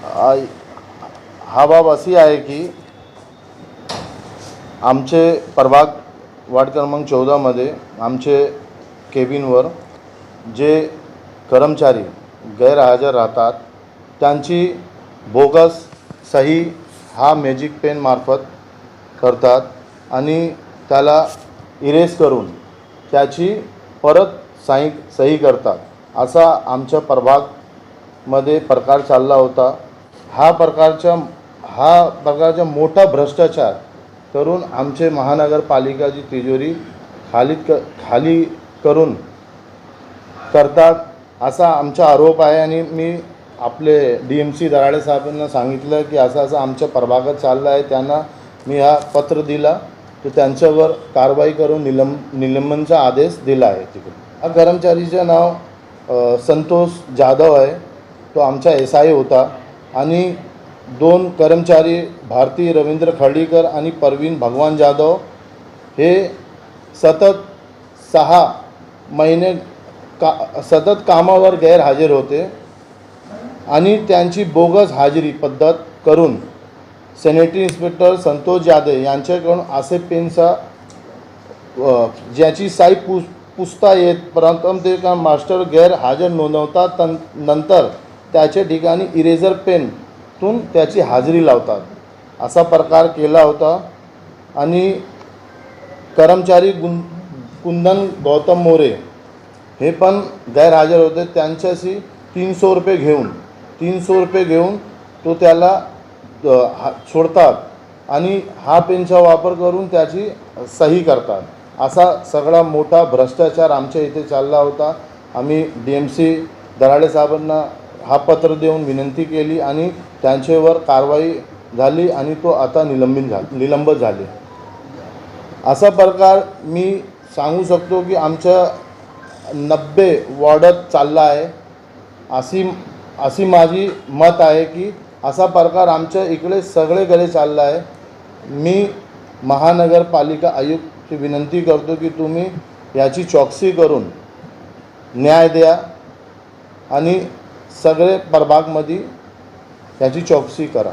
हा बाब अशी आहे की आमचे प्रभाग वार्ड क्रमांक 14मध्ये आमचे केबिनवर जे कर्मचारी गैरहजर राहतात त्यांची बोगस सही हा मॅजिक पेन मार्फत करतात आणि त्याला इरेज करून त्याची परत सही करतात। असा आमच्या प्रभागमध्ये प्रकार चालला होता। हा प्रकारचा मोठा भ्रष्टाचार करून आमचे महानगरपालिकाची तिजोरी खाली करून करतात असा आमचा आरोप आहे। आणि मी आपले DMC दराडे साहेबांना सांगितलं की असं आमच्या प्रभागात चाललं आहे। त्यांना मी हा पत्र दिला तर त्यांच्यावर कारवाई करून निलंबनचा आदेश दिला आहे। तिकडे हा कर्मचारीचं नाव संतोष जाधव आहे, तो आमचा SI होता। आणि 2 कर्मचारी भारती रवींद्र खर्डीकर आणि परवीन भगवान जाधव हे सतत 6 महिने सतत कामावर गैरहजर होते आणि त्यांची बोगस हाजरी पद्धत करून सॅनिटरी इन्स्पेक्टर संतोष जाधव यांच्याकडून असे पेनचा ज्याची साई पुसता येत परंतु ते का मास्टर गैरहजर नोंदवतात नंतर त्याच्या ठिकाणी इरेजर पेनतून त्याची हाजरी लावतात असा प्रकार केला होता। आणि कर्मचारी कुंदन गौतम मोरे हे पण गैरहजर होते। त्यांच्याशी 300 रुपये घेऊन तो त्याला सोडतात आणि हा पेनचा वापर करून त्याची सही करतात। असा सगळा मोठा भ्रष्टाचार आमच्या इथे चालला होता। आम्ही DMC दराडे साहेबांना हा पत्र देऊन विनंती केली आणि त्यांच्यावर कारवाई झाली आणि तो आता निलंबित झाले। असा प्रकार मी सांगू शकतो की आमच्या 90 वॉर्डात चालला आहे। अशी माझी मत आहे की असा प्रकार आमच्या इकडे सगळीकडे चालला आहे। मी महानगरपालिका आयुक्त विनंती करतो की तुम्ही याची चौकशी करून न्याय द्या आणि सगळे प्रभागमध्ये याची चौकशी करा।